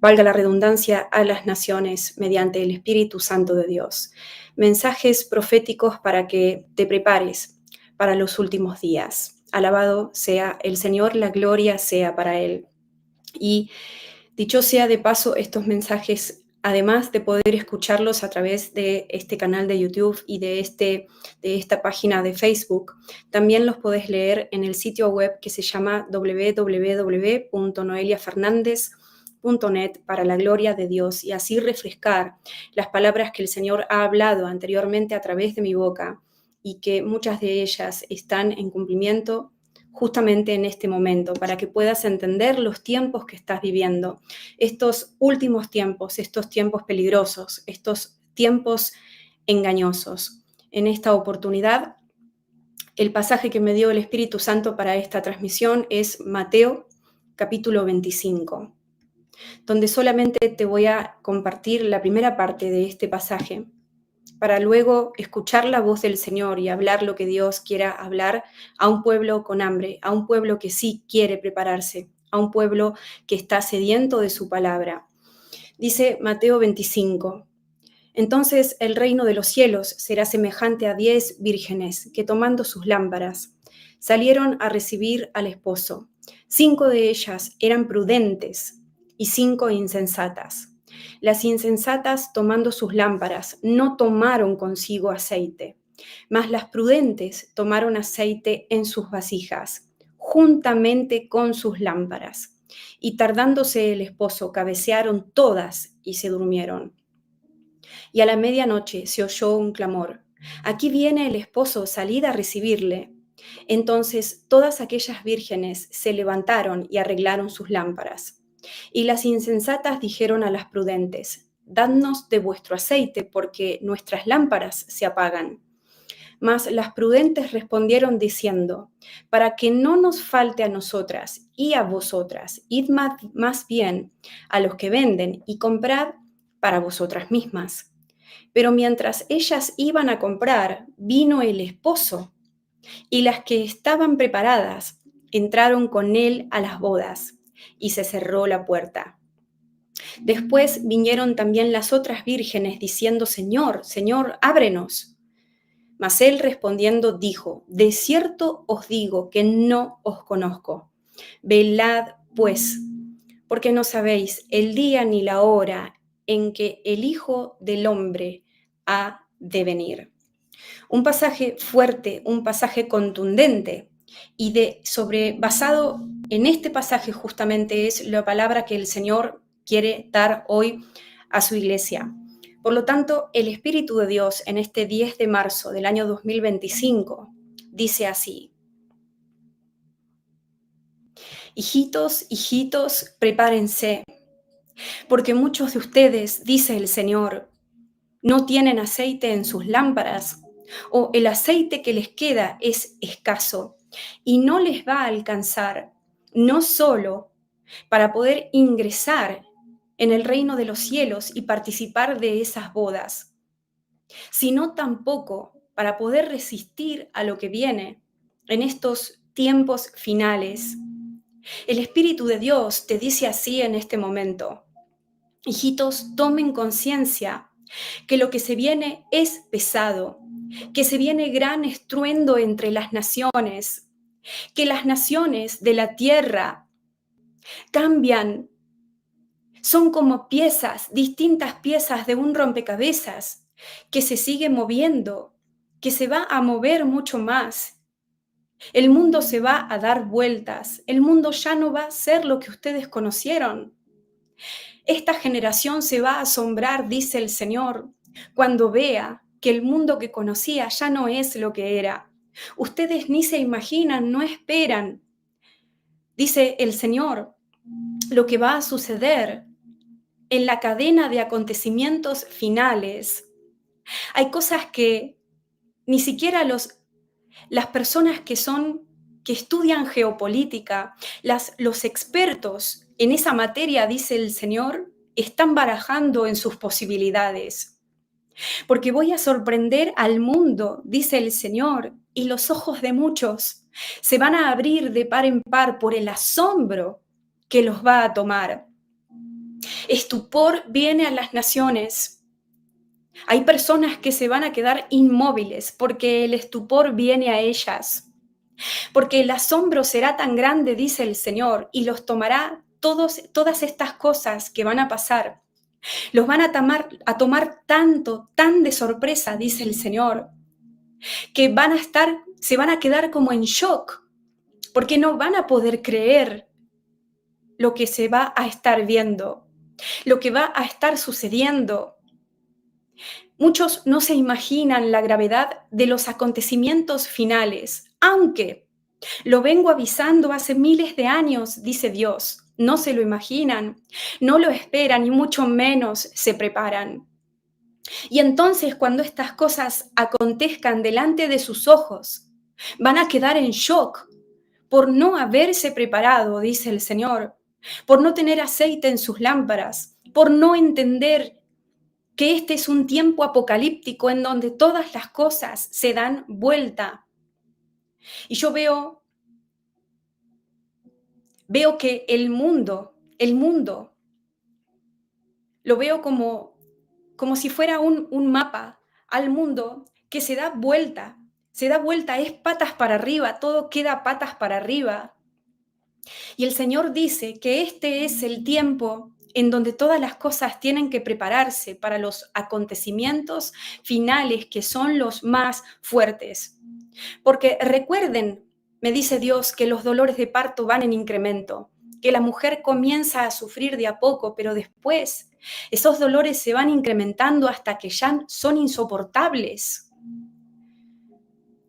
valga la redundancia, a las naciones mediante el Espíritu Santo de Dios. Mensajes proféticos para que te prepares para los últimos días. Alabado sea el Señor, la gloria sea para Él. Y dicho sea de paso, estos mensajes, además de poder escucharlos a través de este canal de YouTube y de esta página de Facebook, también los podés leer en el sitio web que se llama www.noeliafernandez.net para la gloria de Dios, y así refrescar las palabras que el Señor ha hablado anteriormente a través de mi boca y que muchas de ellas están en cumplimiento justamente en este momento, para que puedas entender los tiempos que estás viviendo, estos últimos tiempos, estos tiempos peligrosos, estos tiempos engañosos. En esta oportunidad, el pasaje que me dio el Espíritu Santo para esta transmisión es Mateo capítulo 25, donde solamente te voy a compartir la primera parte de este pasaje, para luego escuchar la voz del Señor y hablar lo que Dios quiera hablar a un pueblo con hambre, a un pueblo que sí quiere prepararse, a un pueblo que está sediento de su palabra. Dice Mateo 25, entonces el reino de los cielos será semejante a 10 vírgenes que tomando sus lámparas salieron a recibir al esposo. 5 de ellas eran prudentes y 5 insensatas. Las insensatas, tomando sus lámparas, no tomaron consigo aceite, mas las prudentes tomaron aceite en sus vasijas, juntamente con sus lámparas. Y tardándose el esposo, cabecearon todas y se durmieron. Y a la medianoche se oyó un clamor: aquí viene el esposo, salid a recibirle. Entonces todas aquellas vírgenes se levantaron y arreglaron sus lámparas. Y las insensatas dijeron a las prudentes: dadnos de vuestro aceite, porque nuestras lámparas se apagan. Mas las prudentes respondieron diciendo: para que no nos falte a nosotras y a vosotras, id más bien a los que venden y comprad para vosotras mismas. Pero mientras ellas iban a comprar, vino el esposo, y las que estaban preparadas entraron con él a las bodas, y se cerró la puerta. Después vinieron también las otras vírgenes, diciendo: Señor, Señor, ábrenos. Mas él respondiendo dijo: de cierto os digo que no os conozco. Velad, pues, porque no sabéis el día ni la hora en que el Hijo del Hombre ha de venir. Un pasaje fuerte, un pasaje contundente, y basado en este pasaje justamente es la palabra que el Señor quiere dar hoy a su iglesia. Por lo tanto, el Espíritu de Dios en este 10 de marzo del año 2025 dice así: hijitos, hijitos, prepárense, porque muchos de ustedes, dice el Señor, no tienen aceite en sus lámparas, o el aceite que les queda es escaso y no les va a alcanzar, no solo para poder ingresar en el reino de los cielos y participar de esas bodas, sino tampoco para poder resistir a lo que viene en estos tiempos finales. El Espíritu de Dios te dice así en este momento: hijitos, tomen conciencia que lo que se viene es pesado, que se viene gran estruendo entre las naciones, que las naciones de la tierra cambian, son como piezas, distintas piezas de un rompecabezas que se sigue moviendo, que se va a mover mucho más. El mundo se va a dar vueltas, el mundo ya no va a ser lo que ustedes conocieron. Esta generación se va a asombrar, dice el Señor, cuando vea que el mundo que conocía ya no es lo que era. Ustedes ni se imaginan, no esperan, dice el Señor, lo que va a suceder en la cadena de acontecimientos finales. Hay cosas que ni siquiera las personas que estudian geopolítica, los expertos en esa materia, dice el Señor, están barajando en sus posibilidades. Porque voy a sorprender al mundo, dice el Señor, y los ojos de muchos se van a abrir de par en par por el asombro que los va a tomar. Estupor viene a las naciones. Hay personas que se van a quedar inmóviles porque el estupor viene a ellas. Porque el asombro será tan grande, dice el Señor, y los tomará todas estas cosas que van a pasar. Los van a tomar tan de sorpresa, dice el Señor, que se van a quedar como en shock, porque no van a poder creer lo que se va a estar viendo, lo que va a estar sucediendo. Muchos no se imaginan la gravedad de los acontecimientos finales, aunque lo vengo avisando hace miles de años, dice Dios. No se lo imaginan, no lo esperan y mucho menos se preparan. Y entonces cuando estas cosas acontezcan delante de sus ojos, van a quedar en shock por no haberse preparado, dice el Señor, por no tener aceite en sus lámparas, por no entender que este es un tiempo apocalíptico en donde todas las cosas se dan vuelta. Y yo veo que el mundo, lo veo como si fuera un mapa al mundo que se da vuelta, es patas para arriba, todo queda patas para arriba. Y el Señor dice que este es el tiempo en donde todas las cosas tienen que prepararse para los acontecimientos finales que son los más fuertes. Porque recuerden, me dice Dios, que los dolores de parto van en incremento, que la mujer comienza a sufrir de a poco, pero después esos dolores se van incrementando hasta que ya son insoportables.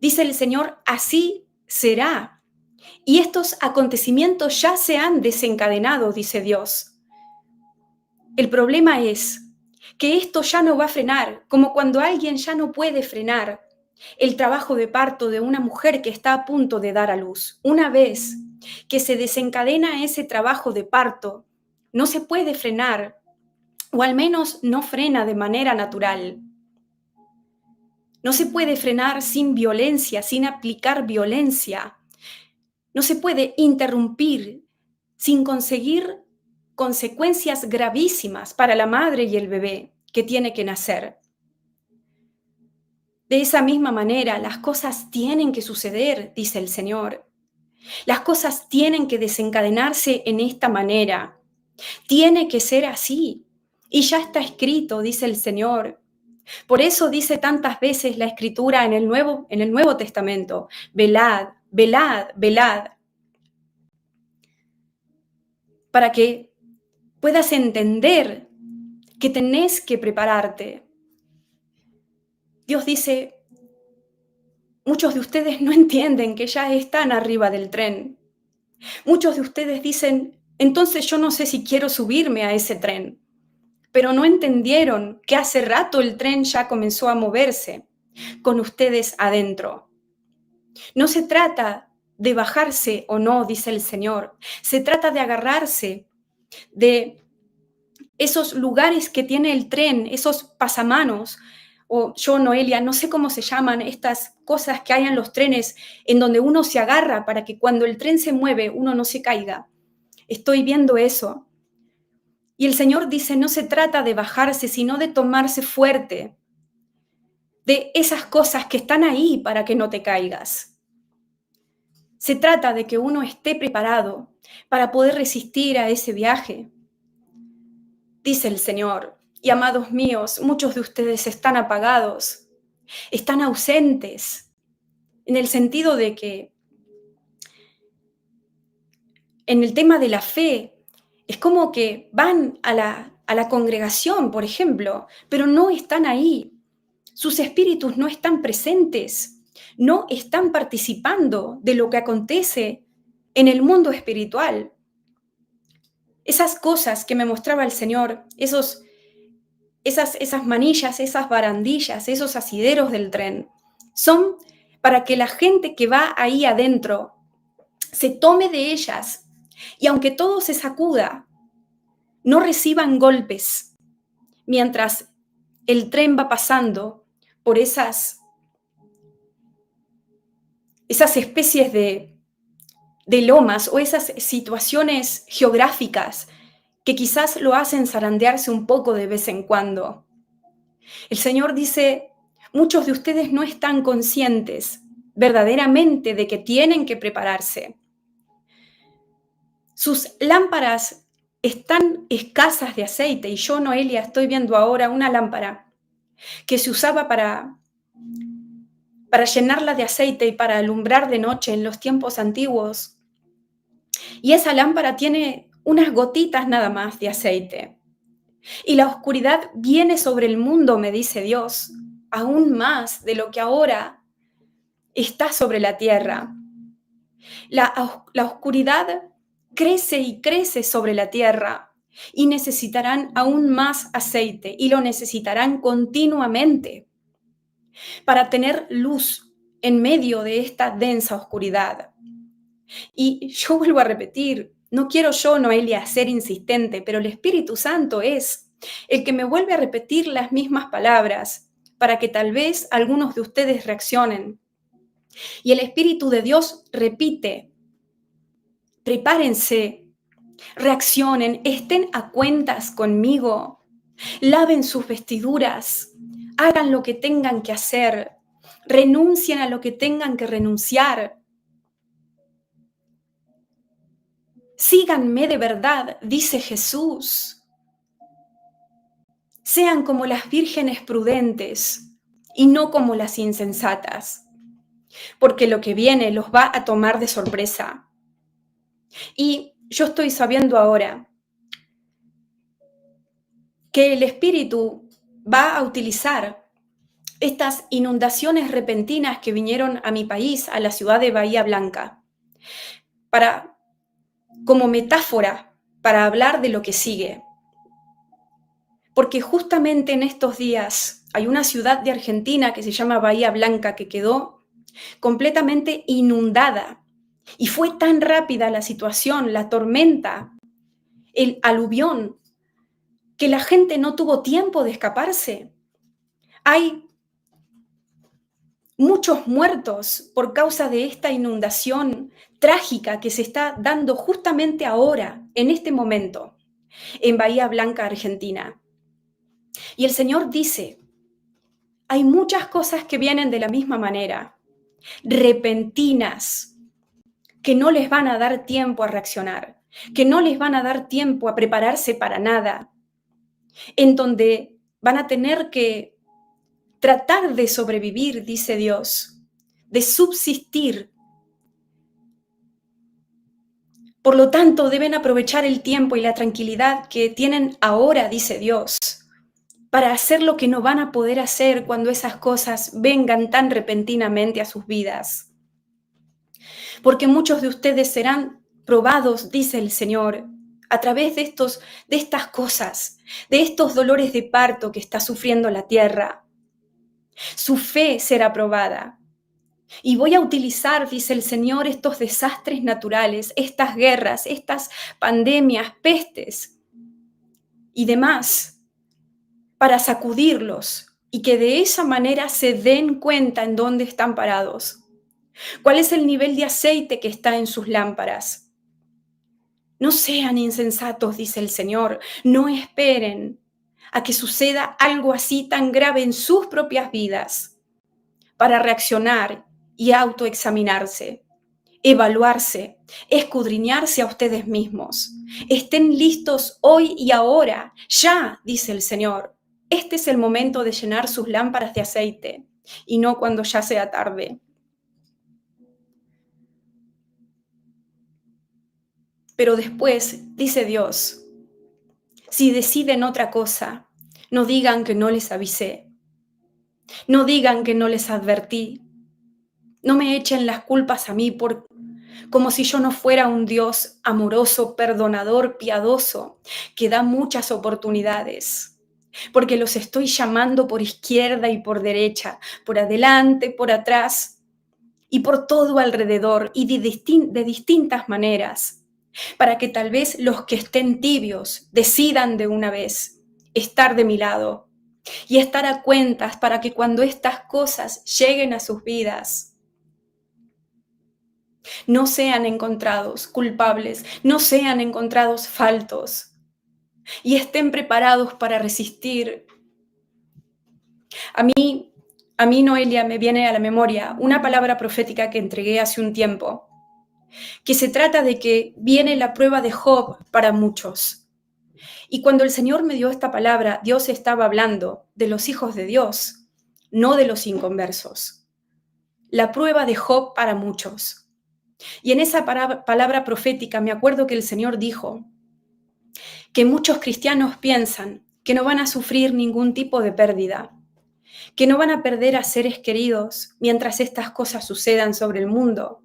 Dice el Señor, así será. Y estos acontecimientos ya se han desencadenado, dice Dios. El problema es que esto ya no va a frenar, como cuando alguien ya no puede frenar el trabajo de parto de una mujer que está a punto de dar a luz. Una vez que se desencadena ese trabajo de parto, no se puede frenar, o al menos no frena de manera natural. No se puede frenar sin violencia, sin aplicar violencia. No se puede interrumpir sin conseguir consecuencias gravísimas para la madre y el bebé que tiene que nacer. De esa misma manera, las cosas tienen que suceder, dice el Señor. Las cosas tienen que desencadenarse en esta manera. Tiene que ser así. Y ya está escrito, dice el Señor. Por eso dice tantas veces la Escritura en el Nuevo Testamento, velad, velad, velad, para que puedas entender que tenés que prepararte. Dios dice, muchos de ustedes no entienden que ya están arriba del tren. Muchos de ustedes dicen, entonces yo no sé si quiero subirme a ese tren. Pero no entendieron que hace rato el tren ya comenzó a moverse con ustedes adentro. No se trata de bajarse o no, dice el Señor. Se trata de agarrarse de esos lugares que tiene el tren, esos pasamanos, o yo, Noelia, no sé cómo se llaman estas cosas que hay en los trenes en donde uno se agarra para que cuando el tren se mueve uno no se caiga. Estoy viendo eso. Y el Señor dice, no se trata de bajarse, sino de tomarse fuerte de esas cosas que están ahí para que no te caigas. Se trata de que uno esté preparado para poder resistir a ese viaje. Dice el Señor, y amados míos, muchos de ustedes están apagados, están ausentes, en el sentido de que en el tema de la fe, es como que van a la congregación, por ejemplo, pero no están ahí. Sus espíritus no están presentes, no están participando de lo que acontece en el mundo espiritual. Esas cosas que me mostraba el Señor, esas manillas, esas barandillas, esos asideros del tren, son para que la gente que va ahí adentro se tome de ellas y aunque todo se sacuda, no reciban golpes mientras el tren va pasando por esas especies de lomas o esas situaciones geográficas que quizás lo hacen zarandearse un poco de vez en cuando. El Señor dice, muchos de ustedes no están conscientes verdaderamente de que tienen que prepararse. Sus lámparas están escasas de aceite y yo, Noelia, estoy viendo ahora una lámpara que se usaba para llenarla de aceite y para alumbrar de noche en los tiempos antiguos. Y esa lámpara tiene unas gotitas nada más de aceite. Y la oscuridad viene sobre el mundo, me dice Dios, aún más de lo que ahora está sobre la tierra. La oscuridad crece y crece sobre la tierra y necesitarán aún más aceite y lo necesitarán continuamente para tener luz en medio de esta densa oscuridad. Y yo vuelvo a repetir, no quiero yo, Noelia, ser insistente, pero el Espíritu Santo es el que me vuelve a repetir las mismas palabras para que tal vez algunos de ustedes reaccionen. Y el Espíritu de Dios repite, prepárense, reaccionen, estén a cuentas conmigo, laven sus vestiduras, hagan lo que tengan que hacer, renuncien a lo que tengan que renunciar. Síganme de verdad, dice Jesús. Sean como las vírgenes prudentes y no como las insensatas, porque lo que viene los va a tomar de sorpresa. Y yo estoy sabiendo ahora que el Espíritu va a utilizar estas inundaciones repentinas que vinieron a mi país, a la ciudad de Bahía Blanca, como metáfora para hablar de lo que sigue. Porque justamente en estos días hay una ciudad de Argentina que se llama Bahía Blanca que quedó completamente inundada. Y fue tan rápida la situación, la tormenta, el aluvión, que la gente no tuvo tiempo de escaparse. Hay muchos muertos por causa de esta inundación trágica que se está dando justamente ahora, en este momento, en Bahía Blanca, Argentina. Y el Señor dice, hay muchas cosas que vienen de la misma manera, repentinas, que no les van a dar tiempo a reaccionar, que no les van a dar tiempo a prepararse para nada, en donde van a tener que tratar de sobrevivir, dice Dios, de subsistir. Por lo tanto, deben aprovechar el tiempo y la tranquilidad que tienen ahora, dice Dios, para hacer lo que no van a poder hacer cuando esas cosas vengan tan repentinamente a sus vidas. Porque muchos de ustedes serán probados, dice el Señor, a través de estas cosas, de estos dolores de parto que está sufriendo la tierra. Su fe será probada. Y voy a utilizar, dice el Señor, estos desastres naturales, estas guerras, estas pandemias, pestes y demás, para sacudirlos y que de esa manera se den cuenta en dónde están parados. ¿Cuál es el nivel de aceite que está en sus lámparas? No sean insensatos, dice el Señor, no esperen a que suceda algo así tan grave en sus propias vidas para reaccionar y autoexaminarse, evaluarse, escudriñarse a ustedes mismos. Estén listos hoy y ahora, ya, dice el Señor. Este es el momento de llenar sus lámparas de aceite y no cuando ya sea tarde. Pero después, dice Dios, si deciden otra cosa, no digan que no les avisé, no digan que no les advertí, no me echen las culpas a mí como si yo no fuera un Dios amoroso, perdonador, piadoso, que da muchas oportunidades, porque los estoy llamando por izquierda y por derecha, por adelante, por atrás y por todo alrededor y de distintas maneras, para que tal vez los que estén tibios decidan de una vez estar de mi lado y estar a cuentas para que cuando estas cosas lleguen a sus vidas, no sean encontrados culpables, no sean encontrados faltos, y estén preparados para resistir. A mí, Noelia, me viene a la memoria una palabra profética que entregué hace un tiempo, que se trata de que viene la prueba de Job para muchos. Y cuando el Señor me dio esta palabra, Dios estaba hablando de los hijos de Dios, no de los inconversos. La prueba de Job para muchos. Y en esa palabra profética me acuerdo que el Señor dijo que muchos cristianos piensan que no van a sufrir ningún tipo de pérdida, que no van a perder a seres queridos mientras estas cosas sucedan sobre el mundo,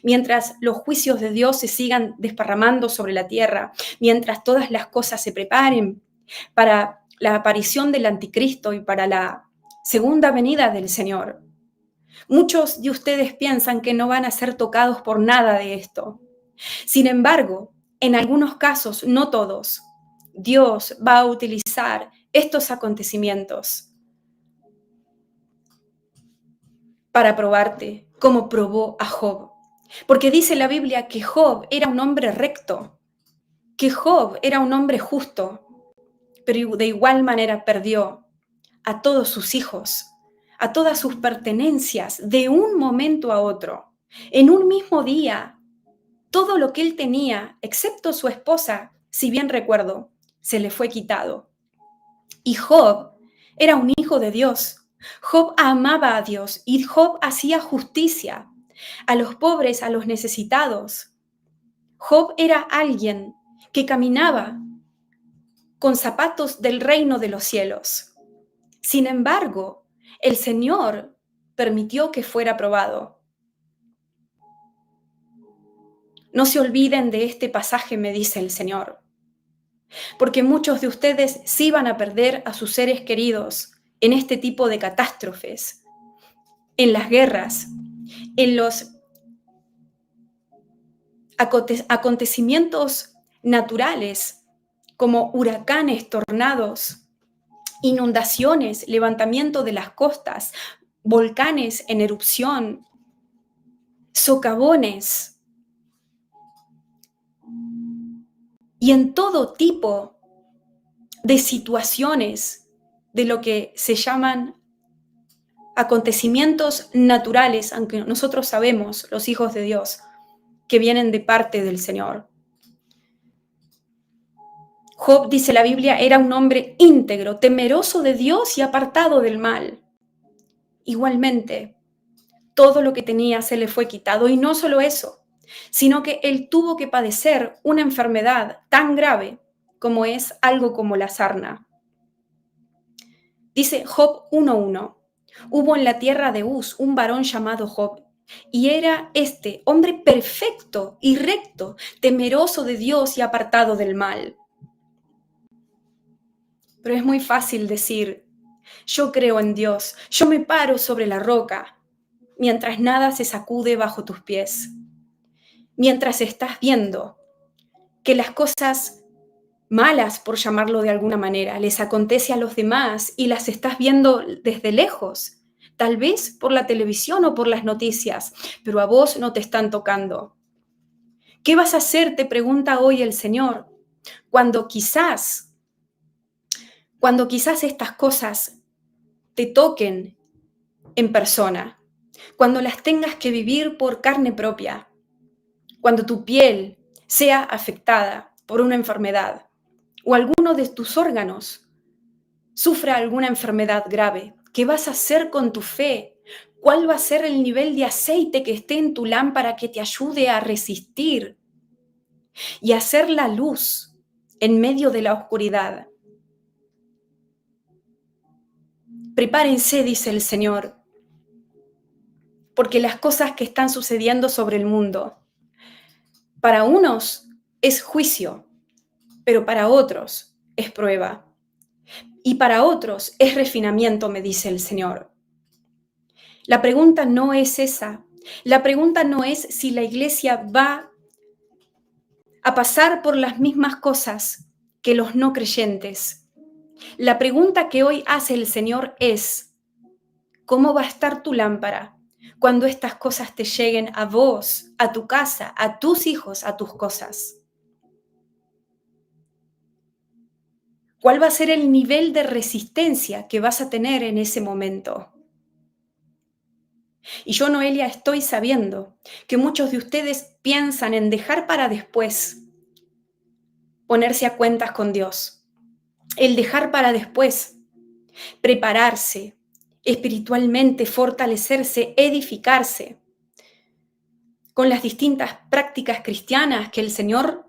mientras los juicios de Dios se sigan desparramando sobre la tierra, mientras todas las cosas se preparen para la aparición del anticristo y para la segunda venida del Señor. Muchos de ustedes piensan que no van a ser tocados por nada de esto. Sin embargo, en algunos casos, no todos, Dios va a utilizar estos acontecimientos para probarte, como probó a Job. Porque dice la Biblia que Job era un hombre recto, que Job era un hombre justo, pero de igual manera perdió a todos sus hijos, a todas sus pertenencias, de un momento a otro. En un mismo día, todo lo que él tenía, excepto su esposa, si bien recuerdo, se le fue quitado. Y Job era un hijo de Dios. Job amaba a Dios y Job hacía justicia a los pobres, a los necesitados. Job era alguien que caminaba con zapatos del reino de los cielos. Sin embargo, el Señor permitió que fuera probado. No se olviden de este pasaje, me dice el Señor, porque muchos de ustedes sí van a perder a sus seres queridos en este tipo de catástrofes, en las guerras, en los acontecimientos naturales como huracanes, tornados, inundaciones, levantamiento de las costas, volcanes en erupción, socavones, y en todo tipo de situaciones de lo que se llaman acontecimientos naturales, aunque nosotros sabemos, los hijos de Dios, que vienen de parte del Señor. Job, dice la Biblia, era un hombre íntegro, temeroso de Dios y apartado del mal. Igualmente, todo lo que tenía se le fue quitado, y no solo eso, sino que él tuvo que padecer una enfermedad tan grave como es algo como la sarna. Dice Job 1:1, hubo en la tierra de Uz un varón llamado Job, y era este hombre perfecto y recto, temeroso de Dios y apartado del mal. Pero es muy fácil decir, yo creo en Dios, yo me paro sobre la roca, mientras nada se sacude bajo tus pies, mientras estás viendo que las cosas malas, por llamarlo de alguna manera, les acontece a los demás y las estás viendo desde lejos, tal vez por la televisión o por las noticias, pero a vos no te están tocando. ¿Qué vas a hacer? Te pregunta hoy el Señor, cuando quizás estas cosas te toquen en persona, cuando las tengas que vivir por carne propia, cuando tu piel sea afectada por una enfermedad o alguno de tus órganos sufra alguna enfermedad grave. ¿Qué vas a hacer con tu fe? ¿Cuál va a ser el nivel de aceite que esté en tu lámpara que te ayude a resistir y a hacer la luz en medio de la oscuridad? Prepárense, dice el Señor, porque las cosas que están sucediendo sobre el mundo, para unos es juicio, pero para otros es prueba. Y para otros es refinamiento, me dice el Señor. La pregunta no es esa. La pregunta no es si la iglesia va a pasar por las mismas cosas que los no creyentes. La pregunta que hoy hace el Señor es, ¿cómo va a estar tu lámpara cuando estas cosas te lleguen a vos, a tu casa, a tus hijos, a tus cosas? ¿Cuál va a ser el nivel de resistencia que vas a tener en ese momento? Y yo, Noelia, estoy sabiendo que muchos de ustedes piensan en dejar para después ponerse a cuentas con Dios. El dejar para después, prepararse espiritualmente, fortalecerse, edificarse con las distintas prácticas cristianas que el Señor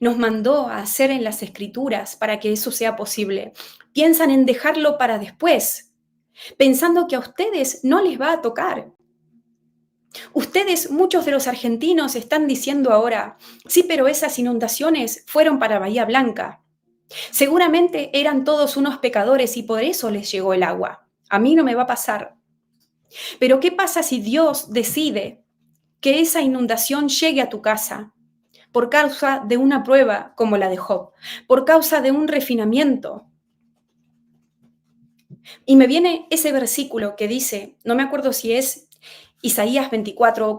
nos mandó a hacer en las Escrituras para que eso sea posible. Piensan en dejarlo para después, pensando que a ustedes no les va a tocar. Ustedes, muchos de los argentinos, están diciendo ahora, sí, pero esas inundaciones fueron para Bahía Blanca. Seguramente eran todos unos pecadores y por eso les llegó el agua. A mí no me va a pasar. Pero ¿qué pasa si Dios decide que esa inundación llegue a tu casa por causa de una prueba como la de Job, por causa de un refinamiento? Y me viene ese versículo que dice, no me acuerdo si es Isaías 24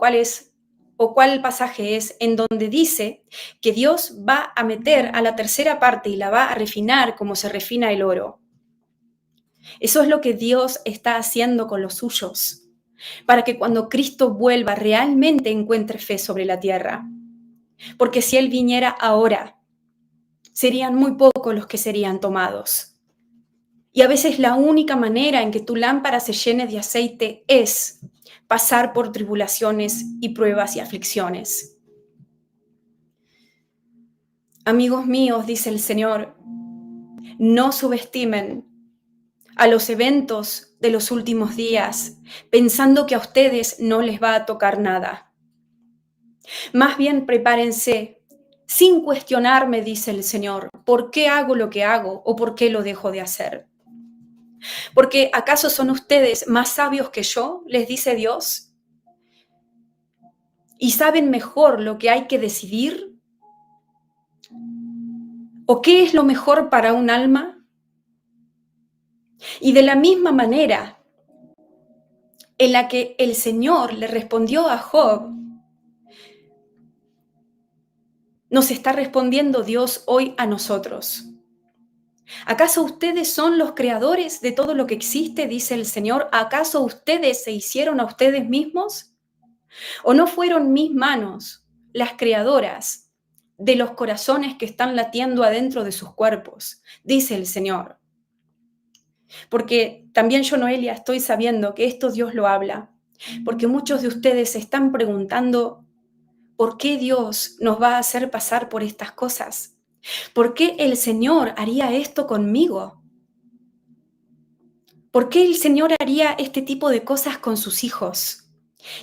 o cuál pasaje es, en donde dice que Dios va a meter a la tercera parte y la va a refinar como se refina el oro. Eso es lo que Dios está haciendo con los suyos, para que cuando Cristo vuelva realmente encuentre fe sobre la tierra. Porque si Él viniera ahora, serían muy pocos los que serían tomados. Y a veces la única manera en que tu lámpara se llene de aceite es pasar por tribulaciones y pruebas y aflicciones. Amigos míos, dice el Señor, no subestimen a los eventos de los últimos días, pensando que a ustedes no les va a tocar nada. Más bien prepárense, sin cuestionarme, dice el Señor, ¿por qué hago lo que hago o por qué lo dejo de hacer? Porque ¿acaso son ustedes más sabios que yo? Les dice Dios. ¿Y saben mejor lo que hay que decidir? ¿O qué es lo mejor para un alma? Y de la misma manera en la que el Señor le respondió a Job, nos está respondiendo Dios hoy a nosotros. ¿Acaso ustedes son los creadores de todo lo que existe? Dice el Señor. ¿Acaso ustedes se hicieron a ustedes mismos? ¿O no fueron mis manos las creadoras de los corazones que están latiendo adentro de sus cuerpos? Dice el Señor. Porque también yo, Noelia, estoy sabiendo que esto Dios lo habla. Porque muchos de ustedes se están preguntando, ¿por qué Dios nos va a hacer pasar por estas cosas? ¿Por qué el Señor haría esto conmigo? ¿Por qué el Señor haría este tipo de cosas con sus hijos?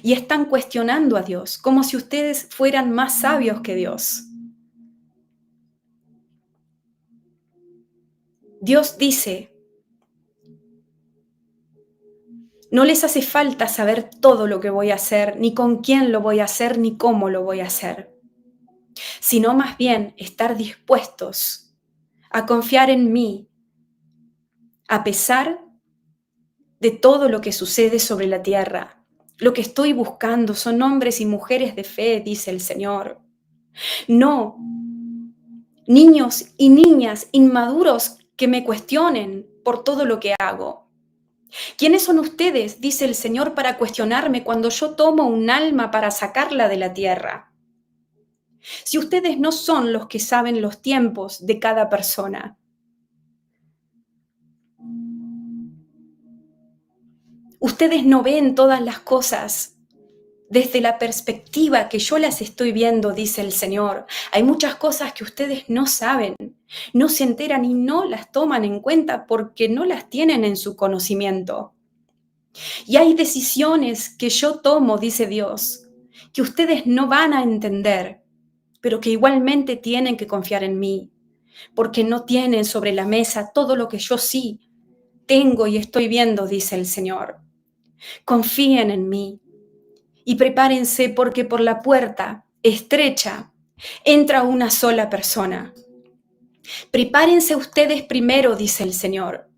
Y están cuestionando a Dios, como si ustedes fueran más sabios que Dios. Dios dice, no les hace falta saber todo lo que voy a hacer, ni con quién lo voy a hacer, ni cómo lo voy a hacer, sino más bien estar dispuestos a confiar en mí, a pesar de todo lo que sucede sobre la tierra. Lo que estoy buscando son hombres y mujeres de fe, dice el Señor. No niños y niñas inmaduros que me cuestionen por todo lo que hago. ¿Quiénes son ustedes, dice el Señor, para cuestionarme cuando yo tomo un alma para sacarla de la tierra? Si ustedes no son los que saben los tiempos de cada persona. Ustedes no ven todas las cosas desde la perspectiva que yo las estoy viendo, dice el Señor. Hay muchas cosas que ustedes no saben, no se enteran y no las toman en cuenta porque no las tienen en su conocimiento. Y hay decisiones que yo tomo, dice Dios, que ustedes no van a entender, pero que igualmente tienen que confiar en mí, porque no tienen sobre la mesa todo lo que yo sí tengo y estoy viendo, dice el Señor. Confíen en mí y prepárense porque por la puerta estrecha entra una sola persona. Prepárense ustedes primero, dice el Señor.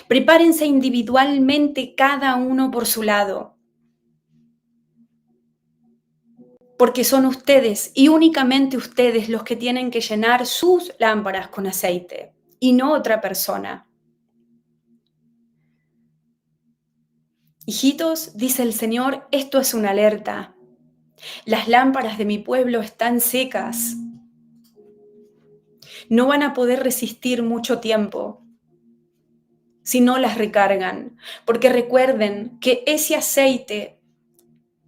Prepárense individualmente cada uno por su lado. Porque son ustedes y únicamente ustedes los que tienen que llenar sus lámparas con aceite. y no otra persona. Hijitos, dice el Señor, esto es una alerta. Las lámparas de mi pueblo están secas. No van a poder resistir mucho tiempo si no las recargan, porque recuerden que ese aceite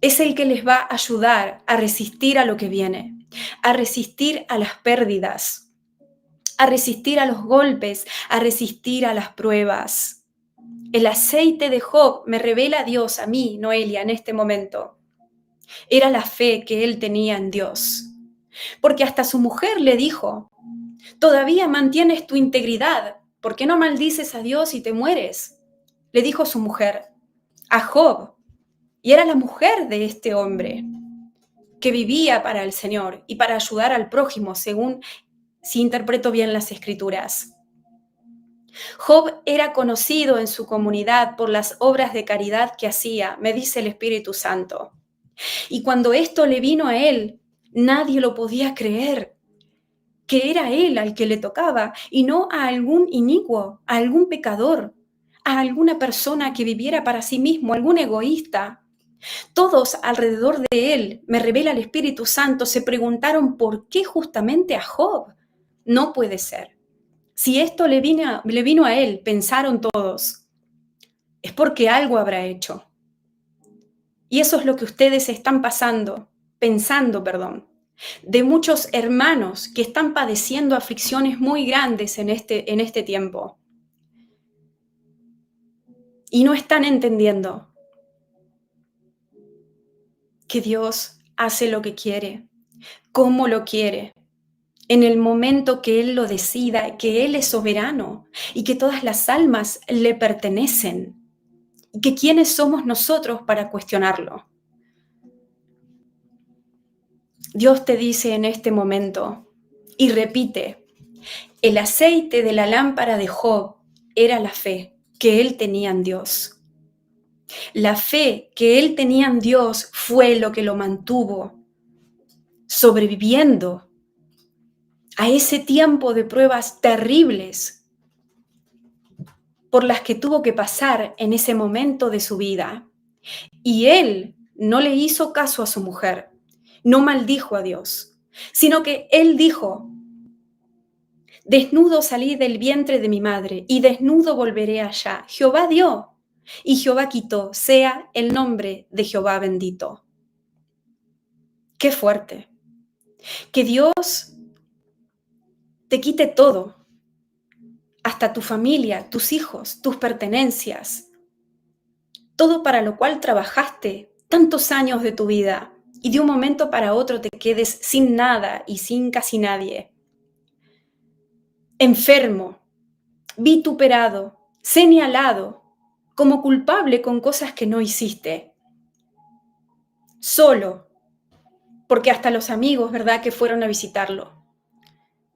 es el que les va a ayudar a resistir a lo que viene, a resistir a las pérdidas, a resistir a los golpes, a resistir a las pruebas. El aceite de Job me revela a Dios, a mí, Noelia, en este momento. Era la fe que él tenía en Dios. Porque hasta su mujer le dijo, todavía mantienes tu integridad, ¿por qué no maldices a Dios y te mueres? Le dijo su mujer a Job, y era la mujer de este hombre que vivía para el Señor y para ayudar al prójimo, según si interpreto bien las escrituras. Job era conocido en su comunidad por las obras de caridad que hacía, me dice el Espíritu Santo. Y cuando esto le vino a él, nadie lo podía creer, que era él al que le tocaba y no a algún inicuo, a algún pecador, a alguna persona que viviera para sí mismo, algún egoísta. Todos alrededor de él, me revela el Espíritu Santo, se preguntaron por qué justamente a Job. No puede ser. Si esto le vino a él, pensaron todos, es porque algo habrá hecho. Y eso es lo que ustedes están pensando, de muchos hermanos que están padeciendo aflicciones muy grandes en este tiempo. Y no están entendiendo que Dios hace lo que quiere, cómo lo quiere, en el momento que Él lo decida, que Él es soberano y que todas las almas le pertenecen. Y que quiénes somos nosotros para cuestionarlo. Dios te dice en este momento y repite, el aceite de la lámpara de Job era la fe que él tenía en Dios. La fe que él tenía en Dios fue lo que lo mantuvo sobreviviendo a ese tiempo de pruebas terribles por las que tuvo que pasar en ese momento de su vida. Y él no le hizo caso a su mujer, no maldijo a Dios, sino que él dijo, desnudo salí del vientre de mi madre y desnudo volveré allá. Jehová dio y Jehová quitó, sea el nombre de Jehová bendito. Qué fuerte. Que Dios te quite todo, hasta tu familia, tus hijos, tus pertenencias, todo para lo cual trabajaste tantos años de tu vida y de un momento para otro te quedes sin nada y sin casi nadie. Enfermo, vituperado, señalado como culpable con cosas que no hiciste. Solo, porque hasta los amigos, ¿verdad?, que fueron a visitarlo,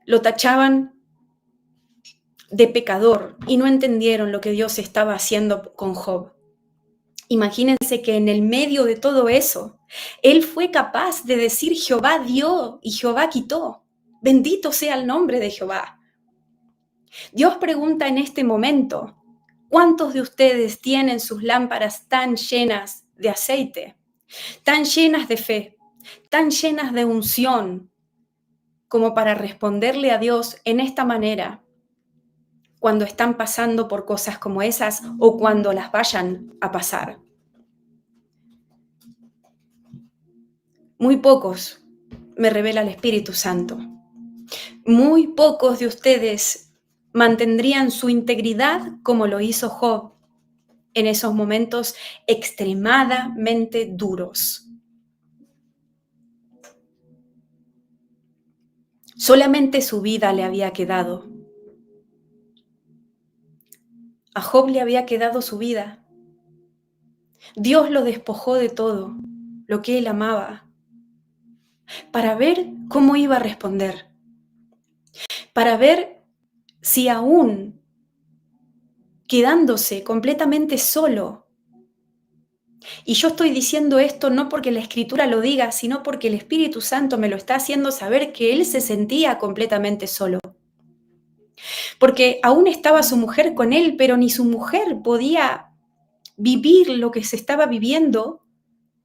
lo tachaban de pecador y no entendieron lo que Dios estaba haciendo con Job. Imagínense que en el medio de todo eso, él fue capaz de decir Jehová dio y Jehová quitó. Bendito sea el nombre de Jehová. Dios pregunta en este momento, ¿cuántos de ustedes tienen sus lámparas tan llenas de aceite, tan llenas de fe, tan llenas de unción, como para responderle a Dios en esta manera, cuando están pasando por cosas como esas o cuando las vayan a pasar? Muy pocos, me revela el Espíritu Santo. Muy pocos de ustedes mantendrían su integridad como lo hizo Job en esos momentos extremadamente duros. Solamente su vida le había quedado. A Job le había quedado su vida. Dios lo despojó de todo lo que él amaba para ver cómo iba a responder, para ver si aún quedándose completamente solo. Y yo estoy diciendo esto no porque la Escritura lo diga, sino porque el Espíritu Santo me lo está haciendo saber que él se sentía completamente solo. porque aún estaba su mujer con él, pero ni su mujer podía vivir lo que se estaba viviendo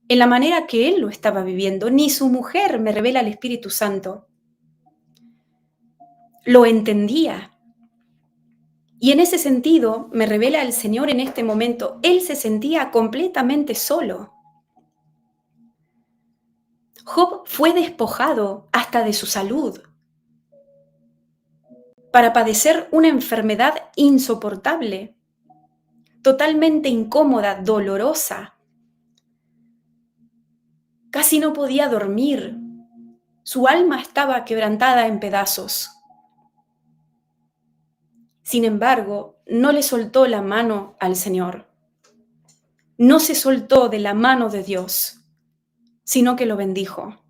en la manera que él lo estaba viviendo, ni su mujer, me revela el Espíritu Santo, lo entendía. Y en ese sentido, me revela el Señor en este momento, él se sentía completamente solo. Job fue despojado hasta de su salud para padecer una enfermedad insoportable, totalmente incómoda, dolorosa. Casi no podía dormir. Su alma estaba quebrantada en pedazos. Sin embargo, no le soltó la mano al Señor. No se soltó de la mano de Dios, sino que lo bendijo.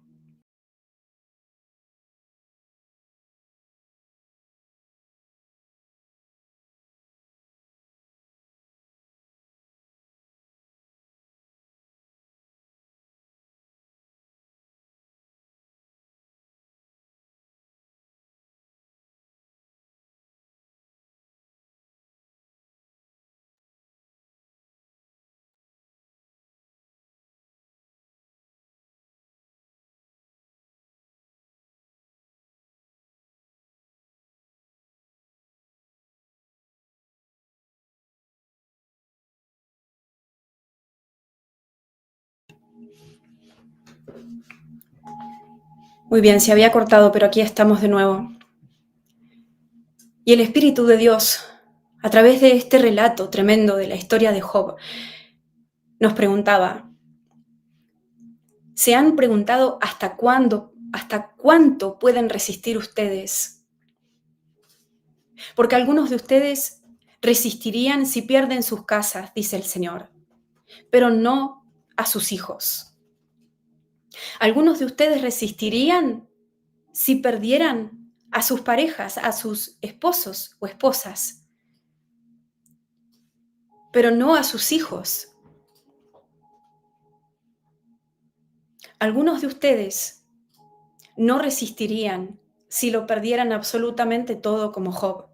Muy bien, se había cortado, pero aquí estamos de nuevo. Y el Espíritu de Dios, a través de este relato tremendo de la historia de Job, nos preguntaba, ¿se han preguntado hasta cuándo, hasta cuánto pueden resistir ustedes? Porque algunos de ustedes resistirían si pierden sus casas, dice el Señor, pero no a sus hijos. Algunos de ustedes resistirían si perdieran a sus parejas, a sus esposos o esposas, pero no a sus hijos. Algunos de ustedes no resistirían si lo perdieran absolutamente todo como Job.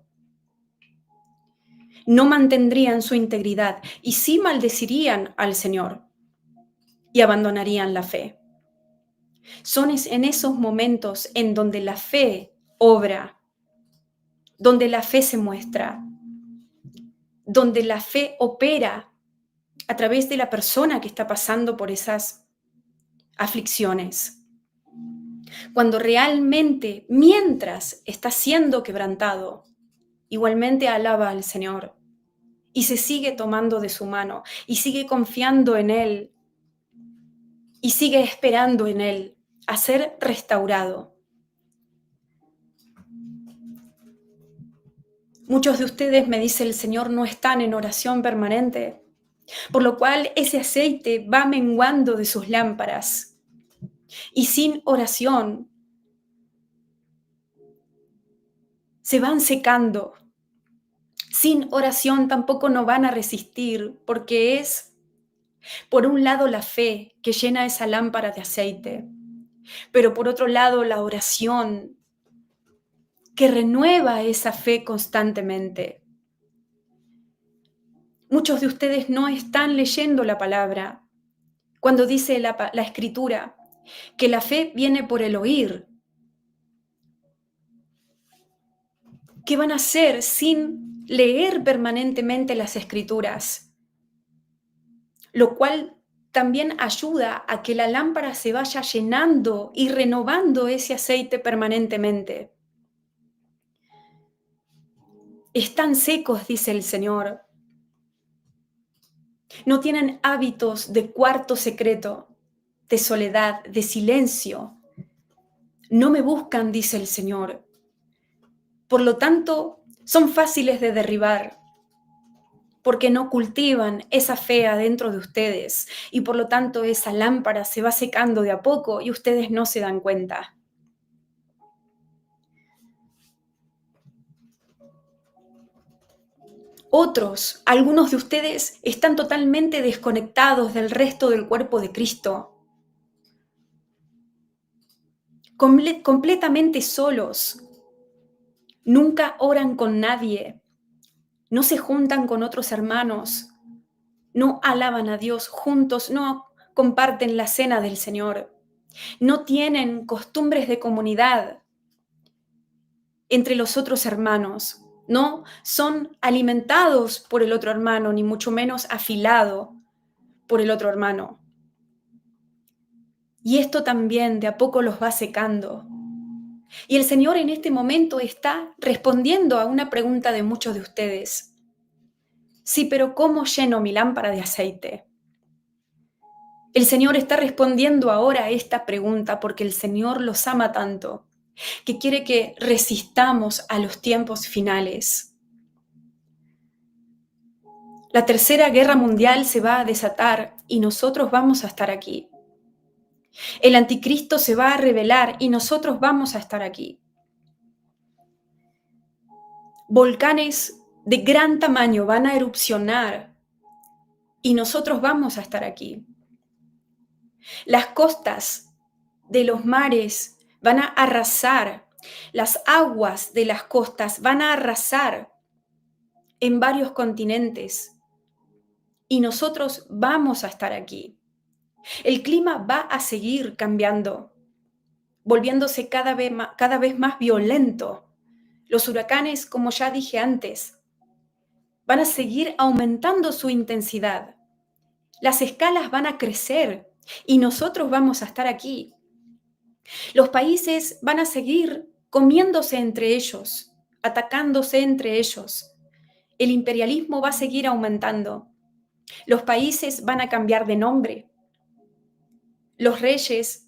No mantendrían su integridad y sí maldecirían al Señor y abandonarían la fe. Son en esos momentos en donde la fe obra, donde la fe se muestra, donde la fe opera a través de la persona que está pasando por esas aflicciones. Cuando realmente, mientras está siendo quebrantado, igualmente alaba al Señor y se sigue tomando de su mano y sigue confiando en Él y sigue esperando en Él a ser restaurado. Muchos de ustedes, me dice el Señor, no están en oración permanente, por lo cual ese aceite va menguando de sus lámparas. Y sin oración se van secando. Sin oración tampoco no van a resistir, porque es, por un lado, la fe que llena esa lámpara de aceite, pero por otro lado, la oración que renueva esa fe constantemente. Muchos de ustedes no están leyendo la palabra cuando dice la Escritura que la fe viene por el oír. ¿Qué van a hacer sin leer permanentemente las Escrituras? Lo cual también ayuda a que la lámpara se vaya llenando y renovando ese aceite permanentemente. Están secos, dice el Señor. No tienen hábitos de cuarto secreto, de soledad, de silencio. No me buscan, dice el Señor. Por lo tanto, son fáciles de derribar, porque no cultivan esa fe adentro de ustedes y por lo tanto esa lámpara se va secando de a poco y ustedes no se dan cuenta. Otros, algunos de ustedes, están totalmente desconectados del resto del cuerpo de Cristo, completamente solos. nunca oran con nadie, no se juntan con otros hermanos, no alaban a Dios juntos, no comparten la cena del Señor, no tienen costumbres de comunidad entre los otros hermanos, no son alimentados por el otro hermano, ni mucho menos afilado por el otro hermano. Y esto también de a poco los va secando. Y el Señor en este momento está respondiendo a una pregunta de muchos de ustedes. Sí, pero ¿cómo lleno mi lámpara de aceite? El Señor está respondiendo ahora a esta pregunta porque el Señor los ama tanto, que quiere que resistamos a los tiempos finales. La tercera guerra mundial se va a desatar y nosotros vamos a estar aquí. El anticristo se va a revelar y nosotros vamos a estar aquí. Volcanes de gran tamaño van a erupcionar y nosotros vamos a estar aquí. Las costas de los mares van a arrasar, las aguas de las costas van a arrasar en varios continentes y nosotros vamos a estar aquí. El clima va a seguir cambiando, volviéndose cada vez más violento. Los huracanes, como ya dije antes, van a seguir aumentando su intensidad. Las escalas van a crecer y nosotros vamos a estar aquí. Los países van a seguir comiéndose entre ellos, atacándose entre ellos. El imperialismo va a seguir aumentando. Los países van a cambiar de nombre. Los reyes,